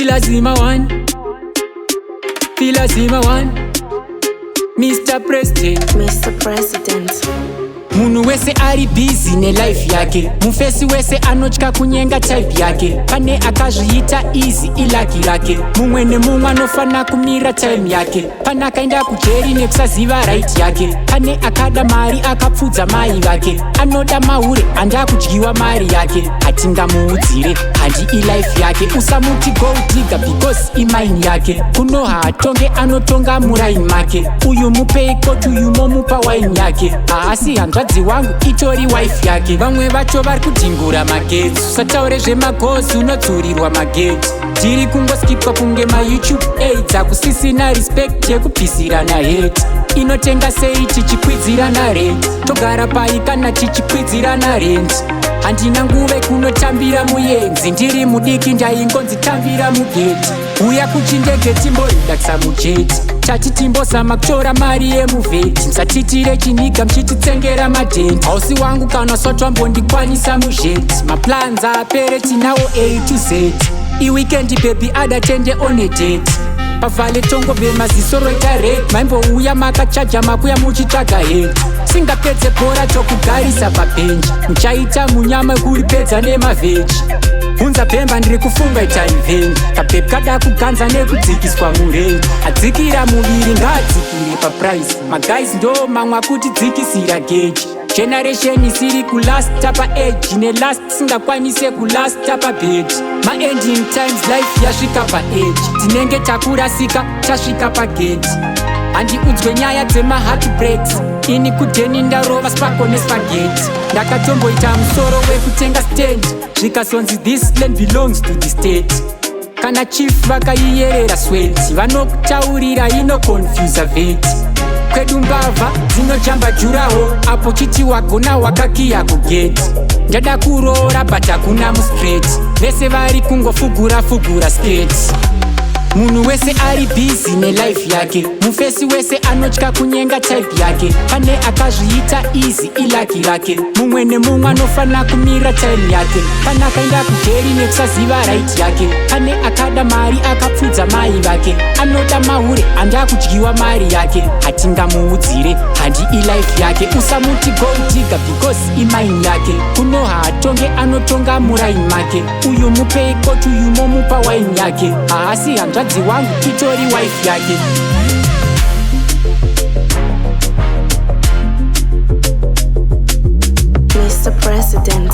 Lazima one, Lazima one. Mr. President. Munhu wese ari busy ne life yake, mufesi wese anotya kunyenga type yake. Pane akazviita easy ilaki rake, mumwe nemumwe anofana kumira time yake. Pane akaenda kujeri nekusaziva right yake, pane akada mari akapfudza mai vake. Anoda mahure handa kudyiwa mari yake, hatingamuudzire handi ilife yake. Usamuti gold digger because imaini yake, kuno haatonge anotonga muraini make. Uyu mupei kotu uyu momupa wine yake, haasi hanzvadzi wangu itori wife yake. Vamwe vacho vari kudhingura magetsi, usataure zvemagozi unodzurirwa magetsi. Tiri kungoskipwa kunge mayoutube aids, akusisina respect yekupisirana hate. Inotenga sei tichikwidzirana rent, togara pai kana tichikwidzirana rent. Handina nguve kunotambira muyenzi, ndiri mudiki ndaingonzitambira mugeti. Uya kuchindege timboridakisa mujeti, chati timbozama kutora mari yemuvheti. Msatitire chiniga mchititsengera madhenti, hausi wangu kana sotwambondikwanisa muzheti. Maplans apere tinawo A to Z, iweekend baby adatende on a date. Pavale tongo vemaziso roita red, maimbouya makachaja makuya muchitsvaga head. Singapedze bhora tokugarisa pabhenji, muchaita munyama kuripedza nemavheji. Hunza pemba ndiri kufunga itaivhengi, kabhebi kada kuganza nekudzikiswa murengi. Adzikira muviri ngaadzikire paprice, magaisi ndo mamwe akuti dzikisira geji. Generation isiri kulasta paedge, nelast singakwanise kulasta pabhedi. Maending times life yasvika paedge, tinenge takurasika tasvika pageti. Handiudzwe nyaya dzemaheartbreaks, ini kudheni ndarova spako nespageti. Ndakatomboita musoro wekutenga stand, zvikasonzi this land belongs to the state. Kana chief vakaiyerera sweti, vanokutaurira inoconfusa veti. Kwedu mbavha dzinojamba juraho, apo chiti wagona wakakiya kugeti. Ndada kuroora but hakuna mustraight, vese vari kungofugura sketi. Munhu wese ari busy nelife yake, mufesi wese anotya kunyenga type yake. Pane akazviita easy ilaki rake, mumwe nemumwe anofana kumira time yake. Pane akaenda kujeri nekusaziva right yake, pane akada mari akapfudza mai vake. Anoda mahure handa kudyiwa mari yake, hatingamuudzire handi ilife yake. Usamuti gold digger because imaini yake, kuno haatonge anotonga muraini make. Uyu mupei kotu uyu momupa wine yake, haasi hanzvadzi wangu itori wife yake. Mr. President.